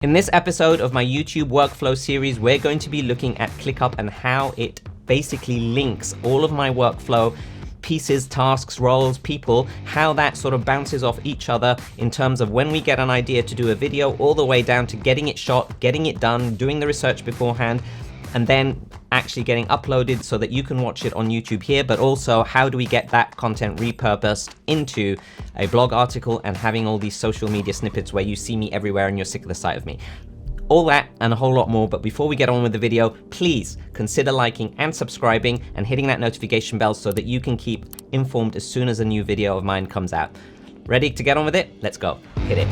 In this episode of my YouTube workflow series, we're going to be looking at ClickUp and how it basically links all of my workflow pieces, tasks, roles, people, how that sort of bounces off each other in terms of when we get an idea to do a video, all the way down to getting it shot, getting it done, doing the research beforehand, and then actually getting uploaded so that you can watch it on YouTube here, but also how do we get that content repurposed into a blog article and having all these social media snippets where you see me everywhere and you're sick of the sight of me. All that and a whole lot more, but before we get on with the video, please consider liking and subscribing and hitting that notification bell so that you can keep informed as soon as a new video of mine comes out. Ready to get on with it? Let's go. Hit it.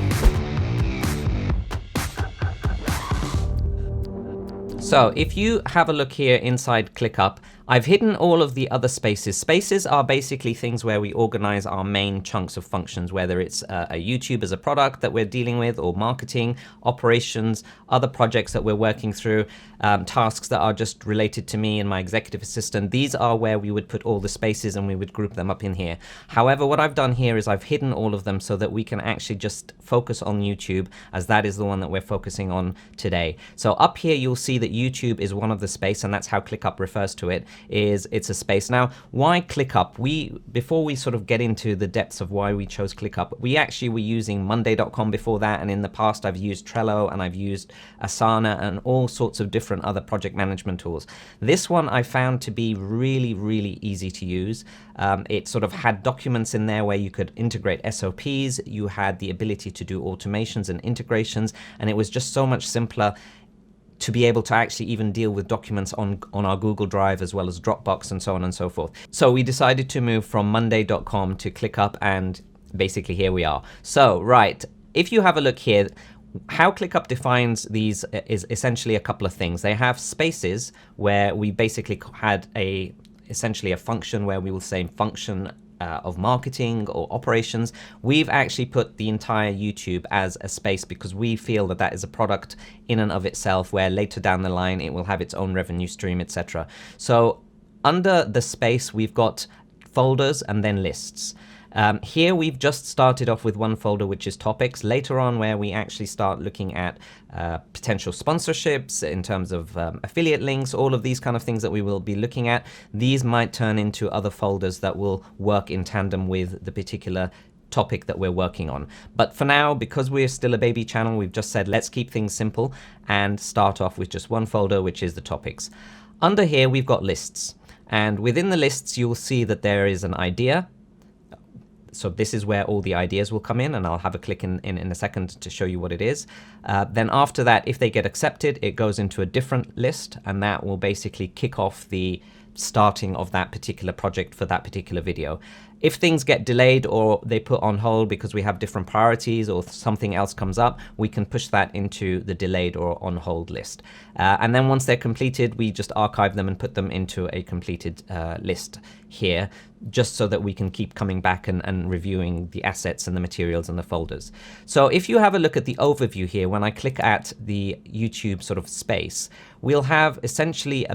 So if you have a look here inside ClickUp, I've hidden all of the other spaces. Spaces are basically things where we organize our main chunks of functions, whether it's a YouTube as a product that we're dealing with, or marketing, operations, other projects that we're working through, tasks that are just related to me and my executive assistant. These are where we would put all the spaces and we would group them up in here. However, what I've done here is I've hidden all of them so that we can actually just focus on YouTube, as that is the one that we're focusing on today. So up here, you'll see that YouTube is one of the space, and that's how ClickUp refers to it. It's a space. Now, why ClickUp? Before we sort of get into the depths of why we chose ClickUp, we actually were using Monday.com before that, and in the past I've used Trello and I've used Asana and all sorts of different other project management tools. This one I found to be really, really easy to use. It sort of had documents in there where you could integrate SOPs, you had the ability to do automations and integrations, and it was just so much simpler to be able to actually even deal with documents on our Google Drive as well as Dropbox and so on and so forth. So we decided to move from Monday.com to ClickUp, and basically here we are. So, right, if you have a look here, how ClickUp defines these is essentially a couple of things. They have spaces where we basically had essentially a function where we will say function of marketing or operations. We've actually put the entire YouTube as a space because we feel that that is a product in and of itself, where later down the line it will have its own revenue stream, etc. So under the space, we've got folders and then lists. Here we've just started off with one folder, which is topics. Later on, where we actually start looking at potential sponsorships in terms of affiliate links, all of these kind of things that we will be looking at, these might turn into other folders that will work in tandem with the particular topic that we're working on. But for now, because we're still a baby channel, we've just said let's keep things simple and start off with just one folder, which is the topics. Under here, we've got lists. And within the lists, you'll see that there is an idea. So this is where all the ideas will come in, and I'll have a click in a second to show you what it is. Then after that, if they get accepted, it goes into a different list, and that will basically kick off the starting of that particular project for that particular video. If things get delayed or they put on hold because we have different priorities or something else comes up, we can push that into the delayed or on hold list. And then once they're completed, we just archive them and put them into a completed list here, just so that we can keep coming back and reviewing the assets and the materials and the folders. So if you have a look at the overview here, when I click at the YouTube sort of space, we'll have essentially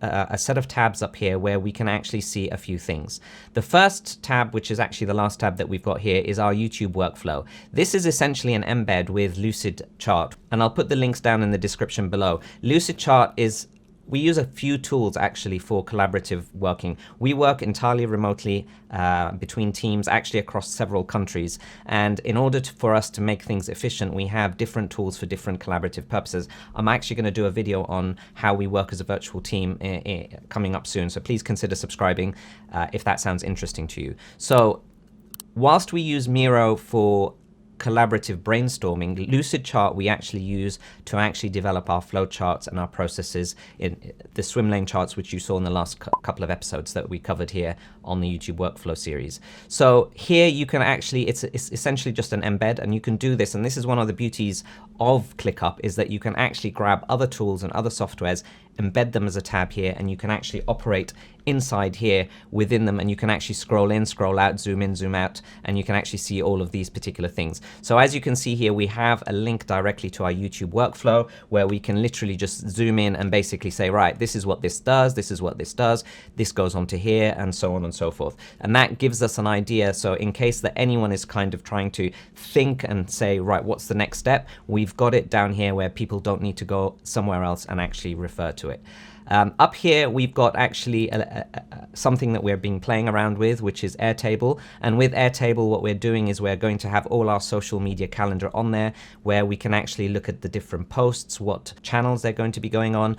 a set of tabs up here where we can actually see a few things. The first tab, which is actually the last tab that we've got here, is our YouTube workflow. This is essentially an embed with Lucidchart, and I'll put the links down in the description below. Lucidchart is we use a few tools actually for collaborative working. We work entirely remotely between teams, actually across several countries. And in order for us to make things efficient, we have different tools for different collaborative purposes. I'm actually going to do a video on how we work as a virtual team coming up soon. So please consider subscribing if that sounds interesting to you. So whilst we use Miro for collaborative brainstorming, Lucidchart we actually use to actually develop our flow charts and our processes in the swim lane charts, which you saw in the last couple of episodes that we covered here on the YouTube workflow series. So here you can actually, it's essentially just an embed, and you can do this, and this is one of the beauties of ClickUp, is that you can actually grab other tools and other softwares, embed them as a tab here, and you can actually operate inside here within them, and you can actually scroll in, scroll out, zoom in, zoom out, and you can actually see all of these particular things. So as you can see here, we have a link directly to our YouTube workflow where we can literally just zoom in and basically say, right, this is what this does, this is what this does, this goes on to here, and so on and so forth. And that gives us an idea. So in case that anyone is kind of trying to think and say, right, what's the next step, we've got it down here where people don't need to go somewhere else and actually refer to it. Up here, we've got actually something that we've been playing around with, which is Airtable. And with Airtable, what we're doing is we're going to have all our social media calendar on there, where we can actually look at the different posts, what channels they're going to be going on,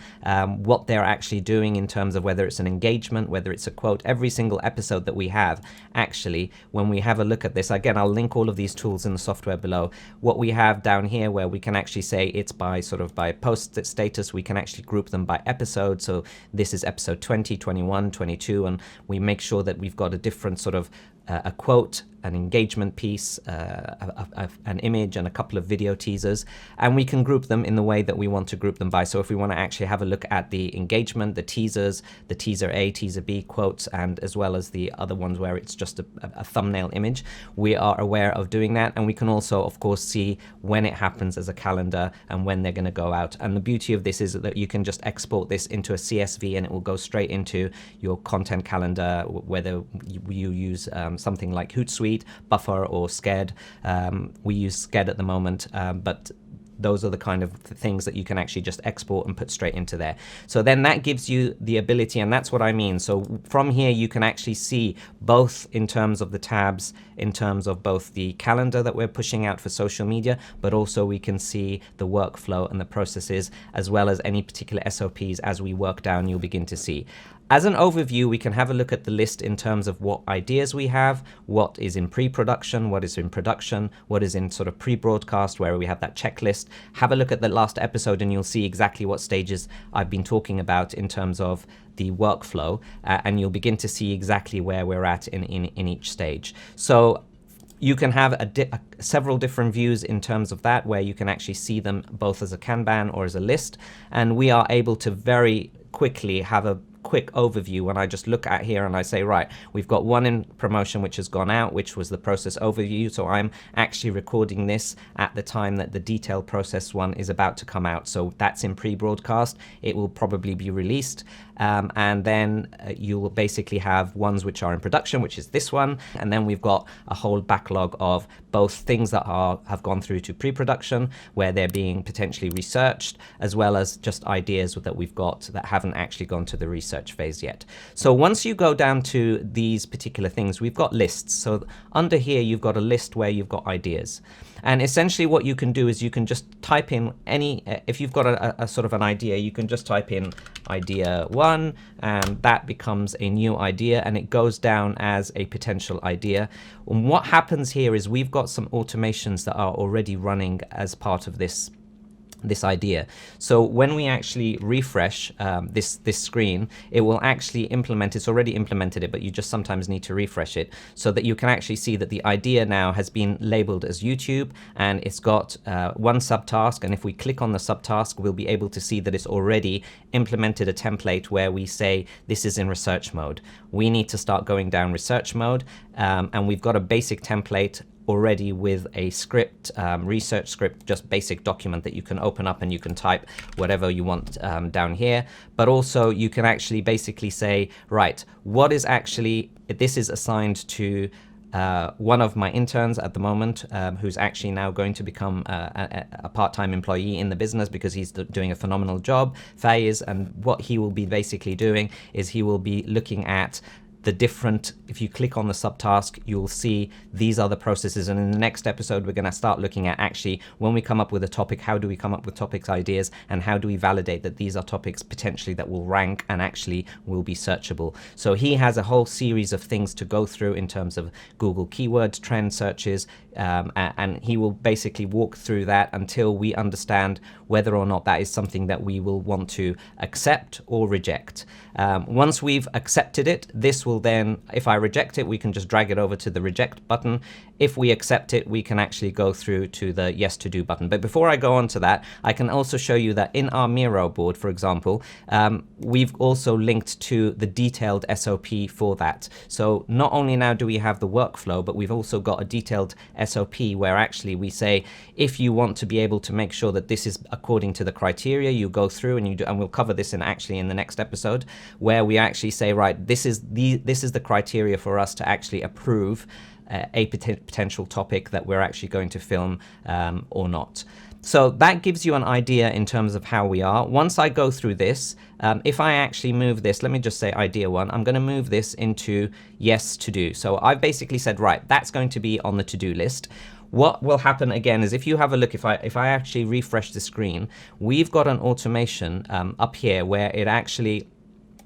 what they're actually doing in terms of whether it's an engagement, whether it's a quote. Every single episode that we have, actually, when we have a look at this, again, I'll link all of these tools in the software below. What we have down here, where we can actually say it's by sort of by post status, we can actually group them by episode. So this is episode 20, 21, 22, and we make sure that we've got a different sort of a quote, an engagement piece, an image, and a couple of video teasers, and we can group them in the way that we want to group them by. So if we want to actually have a look at the engagement, the teasers, the teaser A, teaser B quotes, and as well as the other ones where it's just a thumbnail image, we are aware of doing that. And we can also, of course, see when it happens as a calendar and when they're going to go out. And the beauty of this is that you can just export this into a CSV and it will go straight into your content calendar, whether you use something like Hootsuite, Buffer, or Sked. We use Sked at the moment, but those are the kind of things that you can actually just export and put straight into there. So then that gives you the ability, and that's what I mean. So from here, you can actually see both in terms of the tabs, in terms of both the calendar that we're pushing out for social media, but also we can see the workflow and the processes, as well as any particular SOPs. As we work down, you'll begin to see. As an overview, we can have a look at the list in terms of what ideas we have, what is in pre-production, what is in production, what is in sort of pre-broadcast, where we have that checklist. Have a look at the last episode and you'll see exactly what stages I've been talking about in terms of the workflow, and you'll begin to see exactly where we're at in each stage. So you can have several different views in terms of that, where you can actually see them both as a Kanban or as a list, and we are able to very quickly have a quick overview when I just look at here and I say, right, we've got one in promotion which has gone out, which was the process overview. So I'm actually recording this at the time that the detailed process one is about to come out. So that's in pre-broadcast. It will probably be released. And then you will basically have ones which are in production, which is this one. And then we've got a whole backlog of both things that have gone through to pre-production, where they're being potentially researched, as well as just ideas that we've got that haven't actually gone to the research phase yet. So once you go down to these particular things, we've got lists. So under here, you've got a list where you've got ideas. And essentially what you can do is you can just type in any, if you've got a sort of an idea, you can just type in idea 1, and that becomes a new idea, and it goes down as a potential idea. And what happens here is we've got some automations that are already running as part of this idea. So when we actually refresh this screen, it will actually implement, it's already implemented it, but you just sometimes need to refresh it so that you can actually see that the idea now has been labeled as YouTube, and it's got one subtask. And if we click on the subtask, we'll be able to see that it's already implemented a template where we say this is in research mode. We need to start going down research mode, and we've got a basic template already with a script, research script, just basic document that you can open up and you can type whatever you want down here. But also you can actually basically say, right, what is actually, this is assigned to one of my interns at the moment, who's actually now going to become a part-time employee in the business because he's doing a phenomenal job, Faiz. And what he will be basically doing is he will be looking at the different, if you click on the subtask, you'll see these are the processes. And in the next episode, we're going to start looking at actually when we come up with a topic, how do we come up with topics ideas, and how do we validate that these are topics potentially that will rank and actually will be searchable. So he has a whole series of things to go through in terms of Google keyword trend searches, and he will basically walk through that until we understand whether or not that is something that we will want to accept or reject. Once we've accepted it, this will will then, if I reject it, we can just drag it over to the reject button. If we accept it, we can actually go through to the yes to do button. But before I go on to that, I can also show you that in our Miro board, for example, we've also linked to the detailed SOP for that. So not only now do we have the workflow, but we've also got a detailed SOP where actually we say, if you want to be able to make sure that this is according to the criteria, you go through and you do, and we'll cover this in the next episode, where we actually say, right, this is the criteria for us to actually approve a potential topic that we're actually going to film or not. So that gives you an idea in terms of how we are. Once I go through this, if I actually move this, let me just say idea one, I'm going to move this into yes to do. So I've basically said, right, that's going to be on the to-do list. What will happen again is, if you have a look, if I actually refresh the screen, we've got an automation up here where it actually,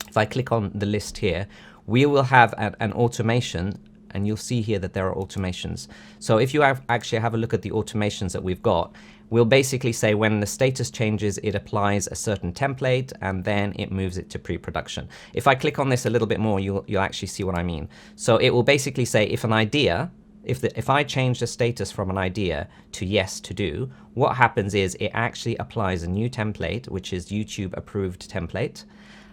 if I click on the list here, we will have an automation, and you'll see here that there are automations. So if you actually have a look at the automations that we've got, we'll basically say when the status changes, it applies a certain template and then it moves it to pre-production. If I click on this a little bit more, you'll actually see what I mean. So it will basically say if an idea, if I change the status from an idea to yes to do, what happens is it actually applies a new template, which is YouTube approved template.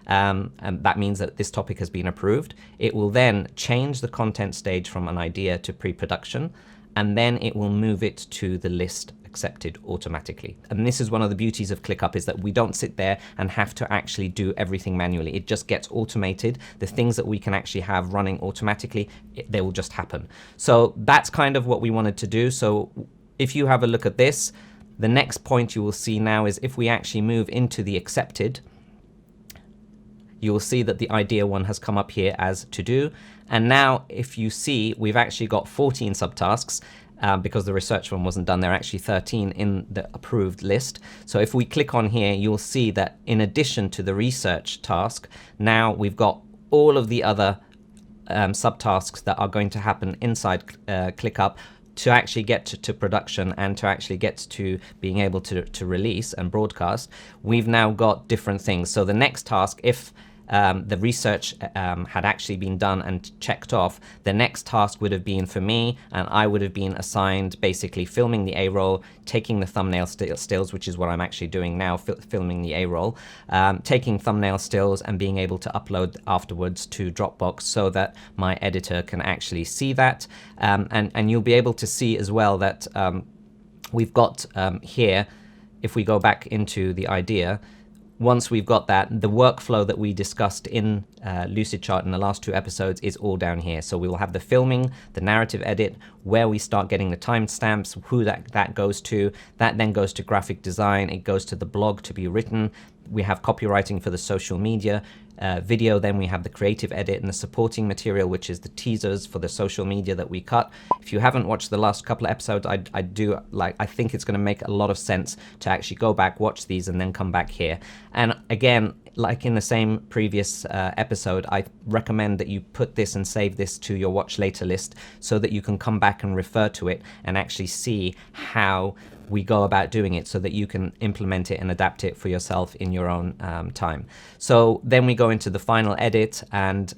And that means that this topic has been approved. It will then change the content stage from an idea to pre-production, and then it will move it to the list accepted automatically. And this is one of the beauties of ClickUp, is that we don't sit there and have to actually do everything manually. It just gets automated. The things that we can actually have running automatically, they will just happen. So that's kind of what we wanted to do. So if you have a look at this, the next point you will see now is if we actually move into the accepted, you will see that the idea one has come up here as to do. And now if you see, we've actually got 14 subtasks because the research one wasn't done. There are actually 13 in the approved list. So if we click on here, you'll see that in addition to the research task, now we've got all of the other subtasks that are going to happen inside ClickUp to actually get to production and to actually get to being able to release and broadcast. We've now got different things. So the next task, if the research had actually been done and checked off, the next task would have been for me, and I would have been assigned basically filming the A-roll, taking the thumbnail stills, which is what I'm actually doing now, filming the A-roll, taking thumbnail stills and being able to upload afterwards to Dropbox so that my editor can actually see that. And you'll be able to see as well that we've got here, if we go back into the idea, once we've got that, the workflow that we discussed in Lucidchart in the last 2 episodes is all down here. So we will have the filming, the narrative edit, where we start getting the timestamps, who that goes to. That then goes to graphic design. It goes to the blog to be written. We have copywriting for the social media. Video, then we have the creative edit and the supporting material, which is the teasers for the social media that we cut. If you haven't watched the last couple of episodes, I think it's going to make a lot of sense to actually go back, watch these, and then come back here. And again, like in the same previous episode, I recommend that you put this and save this to your watch later list so that you can come back and refer to it and actually see how we go about doing it, so that you can implement it and adapt it for yourself in your own time. So then we go into the final edit, and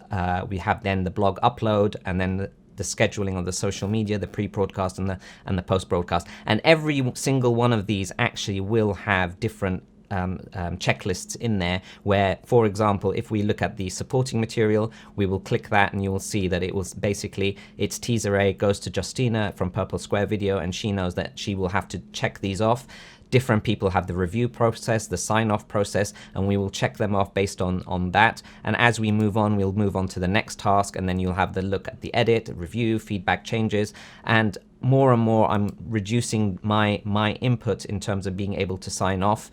we have then the blog upload, and then the scheduling of the social media, the pre-broadcast and the post-broadcast. And every single one of these actually will have different checklists in there, where, for example, if we look at the supporting material, we will click that and you will see that it was basically, its teaser A goes to Justina from Purple Square Video, and she knows that she will have to check these off. Different people have the review process, the sign-off process, and we will check them off based on that. And as we move on, we'll move on to the next task, and then you'll have the look at the edit, review, feedback, changes, and more and more I'm reducing my input in terms of being able to sign off.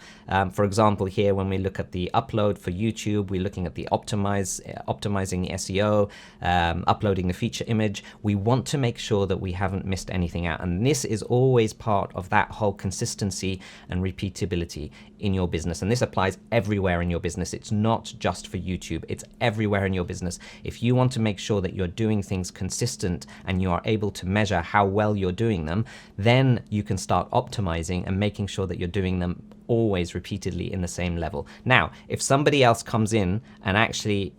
For example, here when we look at the upload for YouTube, we're looking at the optimizing the SEO, uploading the feature image. We want to make sure that we haven't missed anything out, and this is always part of that whole consistency and repeatability in your business. And this applies everywhere in your business. It's not just for YouTube, it's everywhere in your business. If you want to make sure that you're doing things consistent and you are able to measure how well you're doing them, then you can start optimizing and making sure that you're doing them always repeatedly in the same level. Now, if somebody else comes in and actually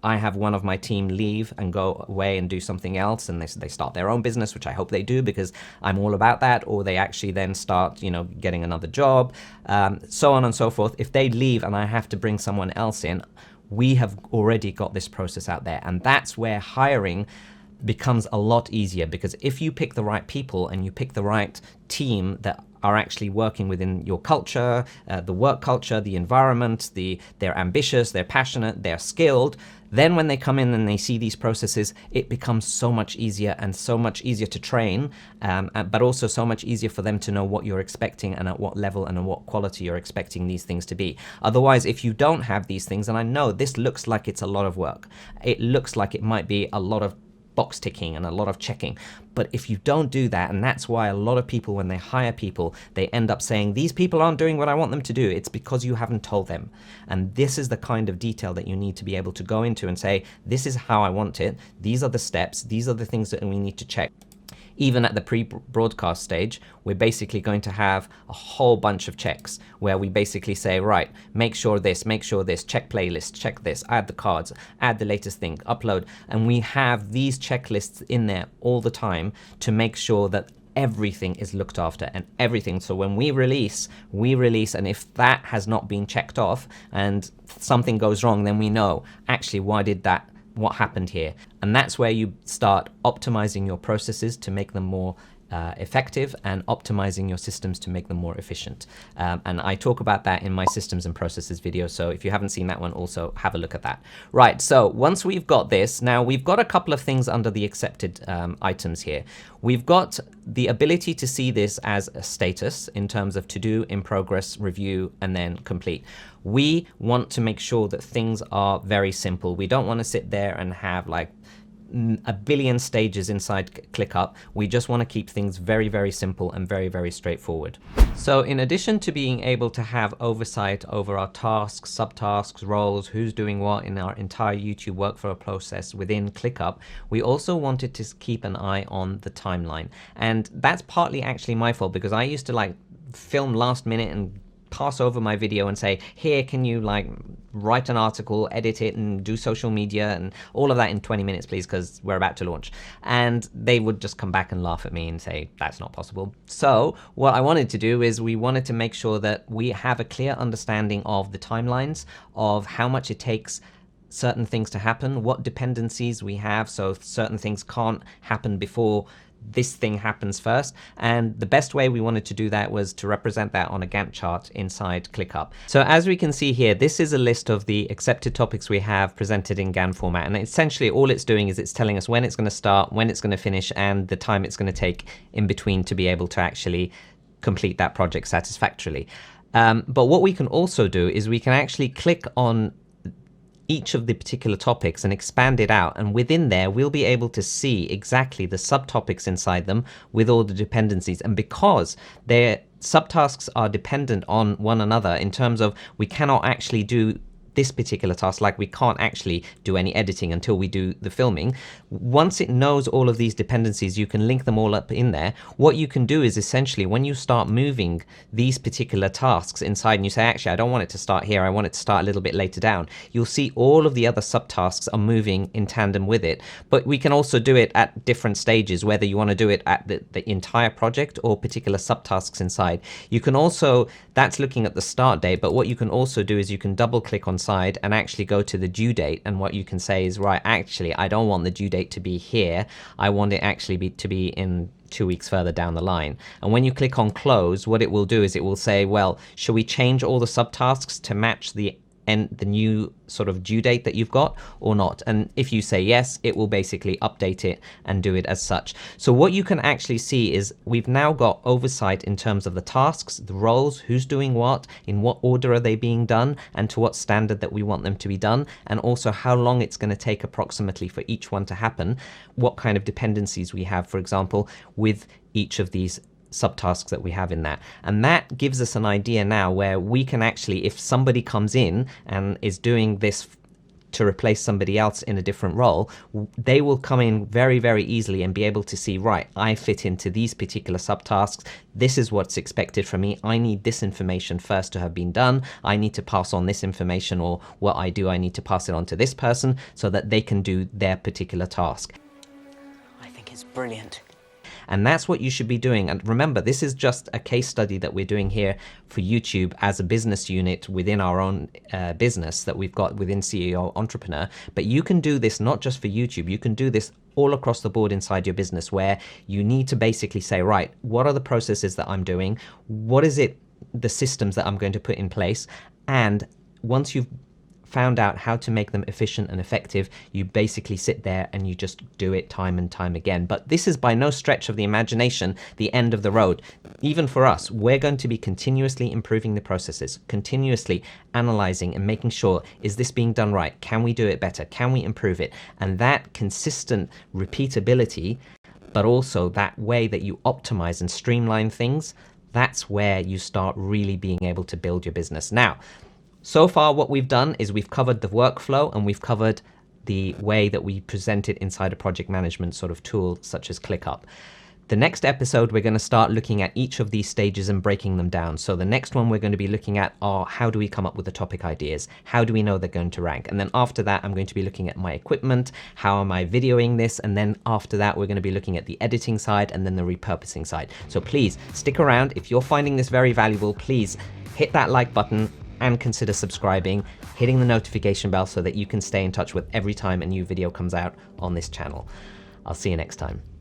I have one of my team leave and go away and do something else, and they start their own business, which I hope they do because I'm all about that, or they actually then start, getting another job, so on and so forth. If they leave and I have to bring someone else in, we have already got this process out there. And that's where hiring becomes a lot easier, because if you pick the right people and you pick the right team that are actually working within your culture, the work culture, the environment, they're ambitious, they're passionate, they're skilled, then when they come in and they see these processes, it becomes so much easier and so much easier to train, but also so much easier for them to know what you're expecting and at what level and at what quality you're expecting these things to be. Otherwise, if you don't have these things, and I know this looks like it's a lot of work, it looks like it might be a lot of box ticking and a lot of checking. But if you don't do that, and that's why a lot of people, when they hire people, they end up saying, these people aren't doing what I want them to do. It's because you haven't told them. And this is the kind of detail that you need to be able to go into and say, this is how I want it. These are the steps. These are the things that we need to check. Even at the pre-broadcast stage, we're basically going to have a whole bunch of checks where we basically say, right, make sure this, check playlist, check this, add the cards, add the latest thing, upload. And we have these checklists in there all the time to make sure that everything is looked after and everything. So when we release, and if that has not been checked off and something goes wrong, then we know, actually, what happened here. And that's where you start optimizing your processes to make them more effective, and optimizing your systems to make them more efficient. And I talk about that in my systems and processes video. So if you haven't seen that one, also have a look at that. Right, so once we've got this, now we've got a couple of things under the accepted items here. We've got the ability to see this as a status in terms of to do, in progress, review, and then complete. We want to make sure that things are very simple. We don't want to sit there and have like a billion stages inside ClickUp. We just want to keep things very, very simple and very, very straightforward. So in addition to being able to have oversight over our tasks, subtasks, roles, who's doing what in our entire YouTube workflow process within ClickUp, we also wanted to keep an eye on the timeline. And that's partly actually my fault, because I used to like film last minute and pass over my video and say, here, can you like write an article, edit it, and do social media and all of that in 20 minutes, please, because we're about to launch. And they would just come back and laugh at me and say, that's not possible. So what I wanted to do is we wanted to make sure that we have a clear understanding of the timelines, of how much it takes certain things to happen, what dependencies we have, so certain things can't happen before this thing happens first. And the best way we wanted to do that was to represent that on a Gantt chart inside ClickUp. So as we can see here, this is a list of the accepted topics we have presented in Gantt format. And essentially all it's doing is it's telling us when it's going to start, when it's going to finish, and the time it's going to take in between to be able to actually complete that project satisfactorily. But what we can also do is we can actually click on each of the particular topics and expand it out, and within there we'll be able to see exactly the subtopics inside them with all the dependencies. And because their subtasks are dependent on one another in terms of we cannot actually do this particular task, like we can't actually do any editing until we do the filming. Once it knows all of these dependencies, you can link them all up in there. What you can do is essentially when you start moving these particular tasks inside and you say, actually, I don't want it to start here, I want it to start a little bit later down, you'll see all of the other subtasks are moving in tandem with it. But we can also do it at different stages, whether you want to do it at the entire project or particular subtasks inside. You can also, that's looking at the start date, but what you can also do is you can double click on side and actually go to the due date, and what you can say is, right, actually I don't want the due date to be here, I want it actually to be in 2 weeks further down the line. And when you click on close, what it will do is it will say, well, shall we change all the subtasks to match the new sort of due date that you've got or not? And if you say yes, it will basically update it and do it as such. So what you can actually see is we've now got oversight in terms of the tasks, the roles, who's doing what, in what order are they being done, and to what standard that we want them to be done, and also how long it's going to take approximately for each one to happen, what kind of dependencies we have, for example, with each of these subtasks that we have in that. And that gives us an idea now where we can actually, if somebody comes in and is doing this to replace somebody else in a different role, they will come in very, very easily and be able to see, right, I fit into these particular subtasks. This is what's expected from me. I need this information first to have been done. I need to pass on this information, or what I do, I need to pass it on to this person so that they can do their particular task. I think it's brilliant. And that's what you should be doing. And remember, this is just a case study that we're doing here for YouTube as a business unit within our own business that we've got within CEO Entrepreneur. But you can do this not just for YouTube. You can do this all across the board inside your business, where you need to basically say, right, what are the processes that I'm doing? What is it, the systems that I'm going to put in place? And once you've found out how to make them efficient and effective, you basically sit there and you just do it time and time again. But this is by no stretch of the imagination the end of the road. Even for us, we're going to be continuously improving the processes, continuously analyzing and making sure, is this being done right? Can we do it better? Can we improve it? And that consistent repeatability, but also that way that you optimize and streamline things, that's where you start really being able to build your business. Now, so far what we've done is we've covered the workflow and we've covered the way that we present it inside a project management sort of tool such as ClickUp. The next episode, we're going to start looking at each of these stages and breaking them down. So the next one we're going to be looking at are, how do we come up with the topic ideas? How do we know they're going to rank? And then after that, I'm going to be looking at my equipment. How am I videoing this? And then after that, we're going to be looking at the editing side and then the repurposing side. So please stick around. If you're finding this very valuable, please hit that like button and consider subscribing, hitting the notification bell so that you can stay in touch with every time a new video comes out on this channel. I'll see you next time.